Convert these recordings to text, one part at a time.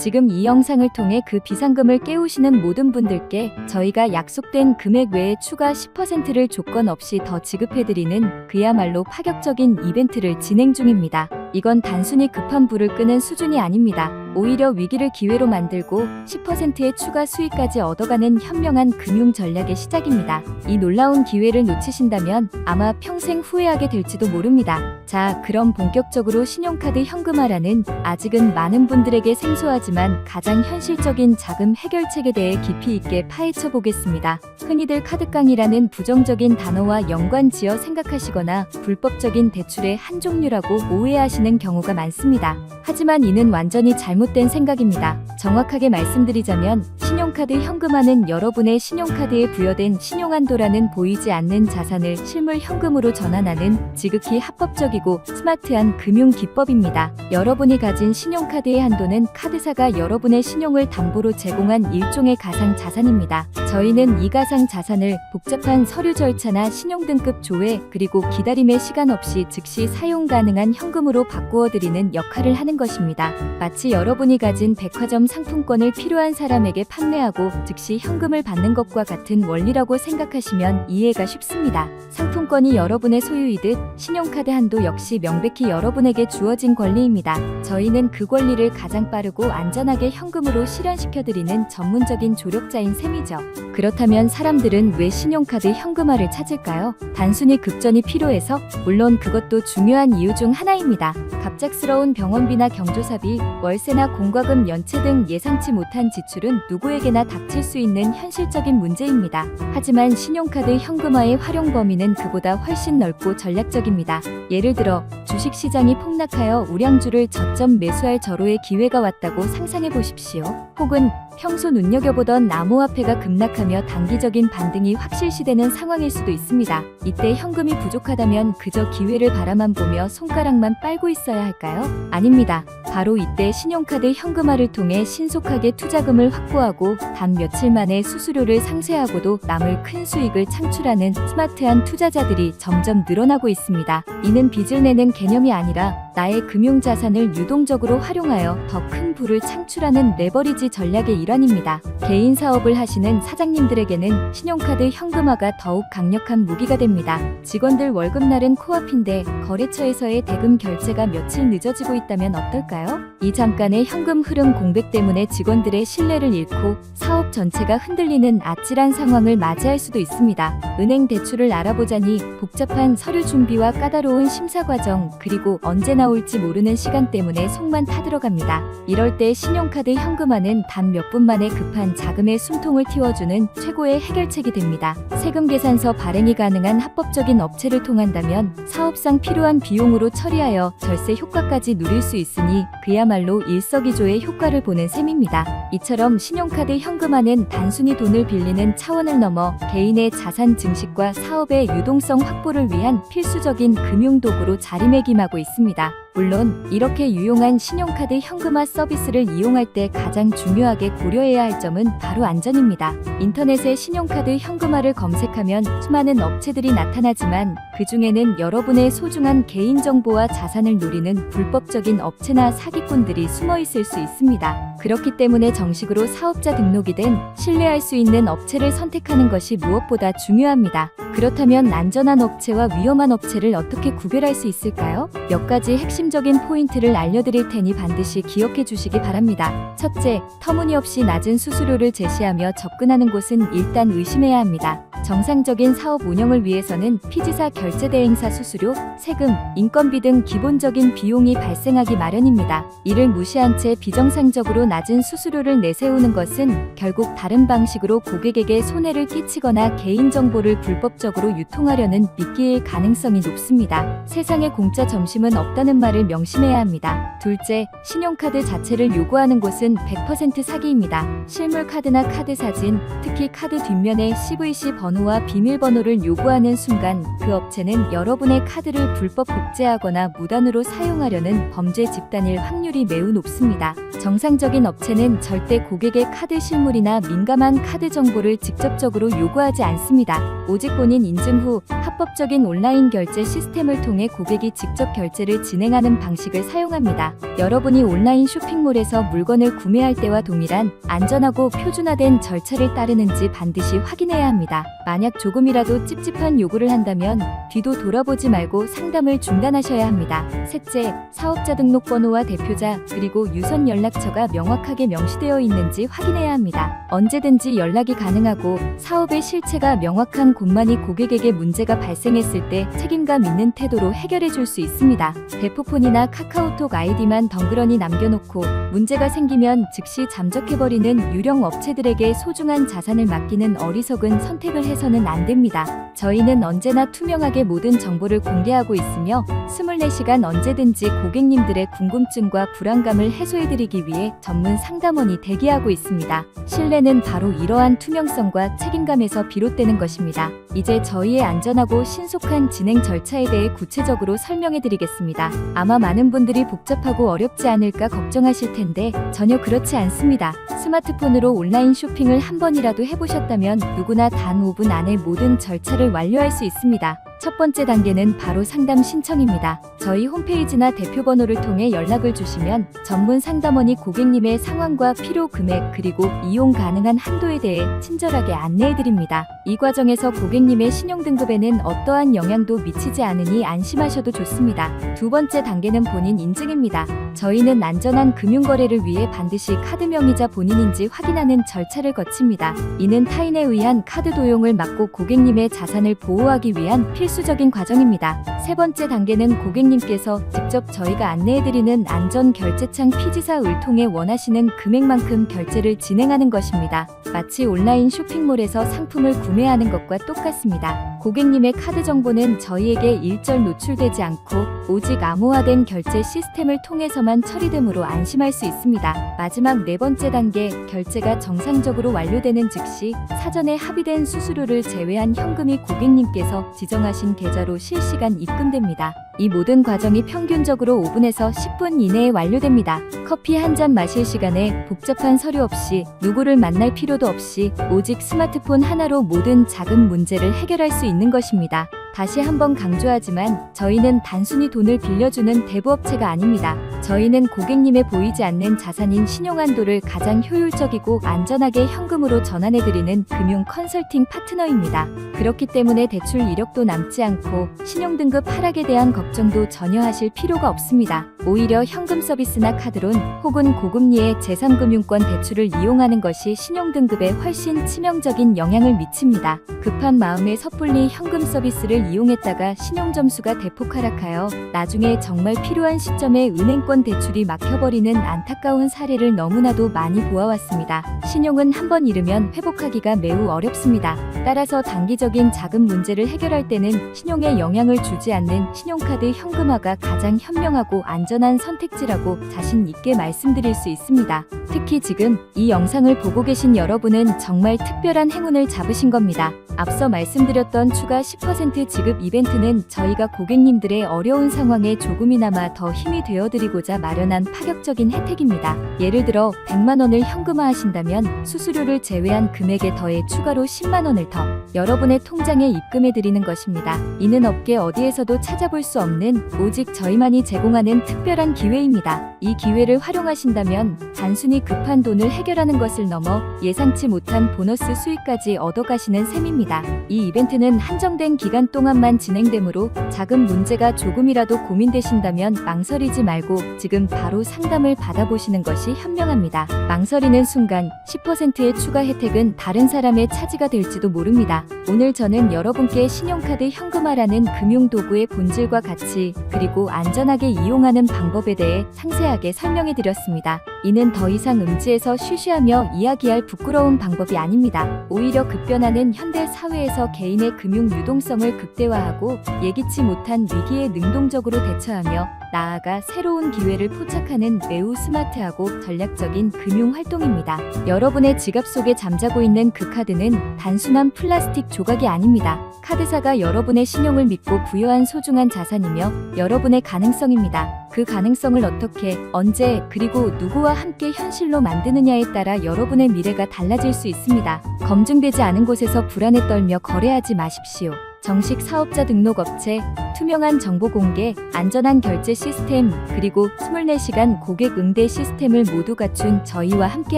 지금 이 영상을 통해 그 비상금을 깨우시는 모든 분들께 저희가 약속된 금액 외에 추가 10%를 조건 없이 더 지급해드리는 그야말로 파격적인 이벤트를 진행 중입니다. 이건 단순히 급한 불을 끄는 수준이 아닙니다. 오히려 위기를 기회로 만들고 10%의 추가 수익까지 얻어가는 현명한 금융 전략의 시작입니다. 이 놀라운 기회를 놓치신다면 아마 평생 후회하게 될지도 모릅니다. 자, 그럼 본격적으로 신용카드 현금화라는 아직은 많은 분들에게 생소하지만 가장 현실적인 자금 해결책에 대해 깊이 있게 파헤쳐 보겠습니다. 흔히들 카드깡이라는 부정적인 단어와 연관지어 생각하시거나 불법적인 대출의 한 종류라고 오해하시는 경우가 많습니다. 하지만 이는 완전히 잘못된 생각입니다. 정확하게 말씀드리자면 신용카드 현금화는 여러분의 신용카드에 부여된 신용한도라는 보이지 않는 자산을 실물 현금으로 전환하는 지극히 합법적이고 스마트한 금융 기법입니다. 여러분이 가진 신용카드의 한도는 카드사가 여러분의 신용을 담보로 제공한 일종의 가상 자산입니다. 저희는 이 가상 자산을 복잡한 서류 절차나 신용등급 조회 그리고 기다림의 시간 없이 즉시 사용 가능한 현금으로 바꾸어 드리는 역할을 하는 것입니다. 마치 여러분이 가진 백화점 상품권을 필요한 사람에게 판매하고 즉시 현금을 받는 것과 같은 원리라고 생각하시면 이해가 쉽습니다. 상품권이 여러분의 소유이듯 신용카드 한도 역시 명백히 여러분에게 주어진 권리입니다. 저희는 그 권리를 가장 빠르고 안전하게 현금으로 실현시켜드리는 전문적인 조력자인 셈이죠. 그렇다면 사람들은 왜 신용카드 현금화를 찾을까요? 단순히 급전이 필요해서? 물론 그것도 중요한 이유 중 하나입니다. 갑작스러운 병원비나 경조사비, 월세나 공과금 연체 등 예상치 못한 지출은 누구에게나 닥칠 수 있는 현실적인 문제입니다. 하지만 신용카드 현금화의 활용 범위는 그보다 훨씬 넓고 전략적입니다. 예를 들어 주식시장이 폭락하여 우량주를 저점 매수할 절호의 기회가 왔다고 상상해 보십시오. 혹은 평소 눈여겨보던 암호화폐가 급락하며 단기적인 반등이 확실시되는 상황일 수도 있습니다. 이때 현금이 부족하다면 그저 기회를 바라만 보며 손가락만 빨고 있어야 할까요? 아닙니다. 바로 이때 신용카드 현금화를 통해 신속하게 투자금을 확보하고 단 며칠 만에 수수료를 상쇄하고도 남을 큰 수익을 창출하는 스마트한 투자자들이 점점 늘어나고 있습니다. 이는 빚을 내는 개념이 아니라 나의 금융자산을 유동적으로 활용하여 더 큰 부를 창출하는 레버리지 전략의 일환입니다. 개인 사업을 하시는 사장님들에게는 신용카드 현금화가 더욱 강력한 무기가 됩니다. 직원들 월급날은 코앞인데 거래처에서의 대금 결제가 며칠 늦어지고 있다면 어떨까요? 이 잠깐의 현금 흐름 공백 때문에 직원들의 신뢰를 잃고 사업 전체가 흔들리는 아찔한 상황을 맞이할 수도 있습니다. 은행 대출을 알아보자니 복잡한 서류 준비와 까다로운 심사 과정 그리고 언제 나올지 모르는 시간 때문에 속만 타들어갑니다. 이럴 때 신용카드 현금화는 단 몇 분 만에 급한 자금의 숨통을 틔워주는 최고의 해결책이 됩니다. 세금 계산서 발행이 가능한 합법적인 업체를 통한다면 사업상 필요한 비용으로 처리하여 절세 효과까지 누릴 수 있으니 그야말로 일석이조의 효과를 보는 셈입니다. 이처럼 신용카드 현금화는 단순히 돈을 빌리는 차원을 넘어 개인의 자산 증식과 사업의 유동성 확보를 위한 필수적인 금융도구로 자리매김하고 있습니다. 물론 이렇게 유용한 신용카드 현금화 서비스를 이용할 때 가장 중요하게 고려해야 할 점은 바로 안전입니다. 인터넷에 신용카드 현금화를 검색하면 수많은 업체들이 나타나지만 그 중에는 여러분의 소중한 개인정보와 자산을 노리는 불법적인 업체나 사기꾼들이 숨어 있을 수 있습니다. 그렇기 때문에 정식으로 사업자 등록이 된 신뢰할 수 있는 업체를 선택하는 것이 무엇보다 중요합니다. 그렇다면 안전한 업체와 위험한 업체를 어떻게 구별할 수 있을까요? 몇 가지 핵심적인 포인트를 알려드릴 테니 반드시 기억해 주시기 바랍니다. 첫째, 터무니없이 낮은 수수료를 제시하며 접근하는 곳은 일단 의심해야 합니다. 정상적인 사업 운영을 위해서는 피지사 결제 대행사 수수료, 세금, 인건비 등 기본적인 비용이 발생하기 마련입니다. 이를 무시한 채 비정상적으로 낮은 수수료를 내세우는 것은 결국 다른 방식으로 고객에게 손해를 끼치거나 개인정보를 불법적으로 유통하려는 미끼일 가능성이 높습니다. 세상에 공짜 점심은 없다는 말을 명심해야 합니다. 둘째, 신용카드 자체를 요구하는 곳은 100% 사기입니다. 실물 카드나 카드 사진, 특히 카드 뒷면에 CVC 번호와 비밀번호를 요구하는 순간 그 업체는 여러분의 카드를 불법 복제하거나 무단으로 사용하려는 범죄 집단일 확률이 매우 높습니다. 정상적인 업체는 절대 고객의 카드 실물이나 민감한 카드 정보를 직접적으로 요구하지 않습니다. 오직 본인 인증 후 합법적인 온라인 결제 시스템을 통해 고객이 직접 결제를 진행하는 결제하는 방식을 사용합니다. 여러분이 온라인 쇼핑몰에서 물건을 구매할 때와 동일한 안전하고 표준화된 절차를 따르는지 반드시 확인해야 합니다. 만약 조금이라도 찝찝한 요구를 한다면 뒤도 돌아보지 말고 상담을 중단하셔야 합니다. 셋째, 사업자 등록번호와 대표자 그리고 유선 연락처가 명확하게 명시되어 있는지 확인해야 합니다. 언제든지 연락이 가능하고 사업의 실체가 명확한 곳만이 고객에게 문제가 발생했을 때 책임감 있는 태도로 해결해 줄 수 있습니다. 대포폰이나 카카오톡 아이디만 덩그러니 남겨놓고 문제가 생기면 즉시 잠적해버리는 유령 업체들에게 소중한 자산을 맡기는 어리석은 선택을 해서는 안 됩니다. 저희는 언제나 투명하게 모든 정보를 공개하고 있으며 24시간 언제든지 고객님들의 궁금증과 불안감을 해소해드리기 위해 전문 상담원이 대기하고 있습니다. 신뢰는 바로 이러한 투명성과 책임감에서 비롯되는 것입니다. 이제 저희의 안전하고 신속한 진행 절차에 대해 구체적으로 설명해드리겠습니다. 아마 많은 분들이 복잡하고 어렵지 않을까 걱정하실 텐데 전혀 그렇지 않습니다. 스마트폰으로 온라인 쇼핑을 한 번이라도 해보셨다면 누구나 단 5분 안에 모든 절차를 완료할 수 있습니다. 첫 번째 단계는 바로 상담 신청입니다. 저희 홈페이지나 대표번호를 통해 연락을 주시면 전문 상담원이 고객님의 상황과 필요 금액 그리고 이용 가능한 한도에 대해 친절하게 안내해드립니다. 이 과정에서 고객님의 신용등급에는 어떠한 영향도 미치지 않으니 안심하셔도 좋습니다. 두 번째 단계는 본인 인증입니다. 저희는 안전한 금융거래를 위해 반드시 카드명의자 본인인지 확인하는 절차를 거칩니다. 이는 타인에 의한 카드 도용을 막고 고객님의 자산을 보호하기 위한 필수적인 과정입니다. 세 번째 단계는 고객님께서 직접 저희가 안내해드리는 안전결제창 피지사을 통해 원하시는 금액만큼 결제를 진행하는 것입니다. 마치 온라인 쇼핑몰에서 상품을 구매하는 것과 똑같습니다. 고객님의 카드 정보는 저희에게 일절 노출되지 않고 오직 암호화된 결제 시스템을 통해서만 처리되므로 안심할 수 있습니다. 마지막 네 번째 단계, 결제가 정상적으로 완료되는 즉시 사전에 합의된 수수료를 제외한 현금이 고객님께서 지정하신 계좌로 실시간 입금됩니다. 이 모든 과정이 평균적으로 5분에서 10분 이내에 완료됩니다. 커피 한 잔 마실 시간에 복잡한 서류 없이 누구를 만날 필요도 없이 오직 스마트폰 하나로 모든 작은 문제를 해결할 수 있는 것입니다. 다시 한번 강조하지만 저희는 단순히 돈을 빌려주는 대부업체가 아닙니다. 저희는 고객님의 보이지 않는 자산인 신용한도를 가장 효율적이고 안전하게 현금으로 전환해드리는 금융 컨설팅 파트너입니다. 그렇기 때문에 대출 이력도 남지 않고 신용등급 하락에 대한 걱정도 전혀 하실 필요가 없습니다. 오히려 현금 서비스나 카드론 혹은 고금리의 제3금융권 대출을 이용하는 것이 신용등급에 훨씬 치명적인 영향을 미칩니다. 급한 마음에 섣불리 현금 서비스를 이용했다가 신용점수가 대폭 하락하여 나중에 정말 필요한 시점에 은행권 대출이 막혀버리는 안타까운 사례를 너무나도 많이 보아왔습니다. 신용은 한번 잃으면 회복하기가 매우 어렵습니다. 따라서 단기적인 작은 문제를 해결할 때는 신용에 영향을 주지 않는 신용카드 현금화가 가장 현명하고 안전한 선택지라고 자신 있게 말씀드릴 수 있습니다. 특히 지금 이 영상을 보고 계신 여러분은 정말 특별한 행운을 잡으신 겁니다. 앞서 말씀드렸던 추가 10% 지급 이벤트는 저희가 고객님들의 어려운 상황에 조금이나마 더 힘이 되어드리고자 마련한 파격적인 혜택입니다. 예를 들어 100만 원을 현금화하신다면 수수료를 제외한 금액에 더해 추가로 10만 원을 더 여러분의 통장에 입금해드리는 것입니다. 이는 업계 어디에서도 찾아볼 수 없는 오직 저희만이 제공하는 특별한 기회입니다. 이 기회를 활용하신다면 단순히 급한 돈을 해결하는 것을 넘어 예상치 못한 보너스 수익까지 얻어가시는 셈입니다. 이 이벤트는 한정된 기간 동안만 진행되므로 작은 문제가 조금이라도 고민되신다면 망설이지 말고 지금 바로 상담을 받아보시는 것이 현명합니다. 망설이는 순간 10%의 추가 혜택은 다른 사람의 차지가 될지도 모릅니다. 오늘 저는 여러분께 신용카드 현금화라는 금융도구의 본질과 가치 그리고 안전하게 이용하는 방법에 대해 상세하게 설명해 드렸습니다. 이는 더 이상 음지에서 쉬쉬하며 이야기할 부끄러운 방법이 아닙니다. 오히려 급변하는 현대 사회에서 개인의 금융 유동성을 극대화하고 예기치 못한 위기에 능동적으로 대처하며 나아가 새로운 기회를 포착하는 매우 스마트하고 전략적인 금융 활동입니다. 여러분의 지갑 속에 잠자고 있는 그 카드는 단순한 플라스틱 조각이 아닙니다. 카드사가 여러분의 신용을 믿고 부여한 소중한 자산이며 여러분의 가능성입니다. 그 가능성을 어떻게, 언제, 그리고 누구와 함께 현실로 만드느냐에 따라 여러분의 미래가 달라질 수 있습니다. 검증되지 않은 곳에서 불안에 떨며 거래하지 마십시오. 정식 사업자 등록 업체, 투명한 정보 공개, 안전한 결제 시스템, 그리고 24시간 고객 응대 시스템을 모두 갖춘 저희와 함께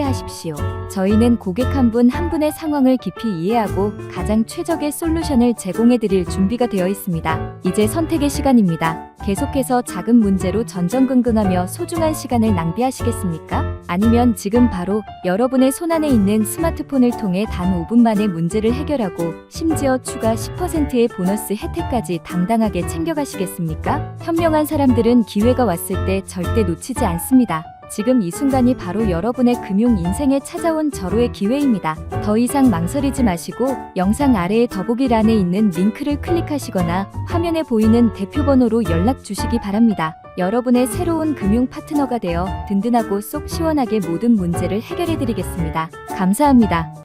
하십시오. 저희는 고객 한 분 한 분의 상황을 깊이 이해하고 가장 최적의 솔루션을 제공해 드릴 준비가 되어 있습니다. 이제 선택의 시간입니다. 계속해서 작은 문제로 전전긍긍하며 소중한 시간을 낭비하시겠습니까? 아니면 지금 바로 여러분의 손안에 있는 스마트폰을 통해 단 5분 만에 문제를 해결하고 심지어 추가 10%의 보너스 혜택까지 당당하게 챙겨가시겠습니까? 현명한 사람들은 기회가 왔을 때 절대 놓치지 않습니다. 지금 이 순간이 바로 여러분의 금융 인생에 찾아온 절호의 기회입니다. 더 이상 망설이지 마시고 영상 아래의 더보기란에 있는 링크를 클릭하시거나 화면에 보이는 대표번호로 연락 주시기 바랍니다. 여러분의 새로운 금융 파트너가 되어 든든하고 속 시원하게 모든 문제를 해결해 드리겠습니다. 감사합니다.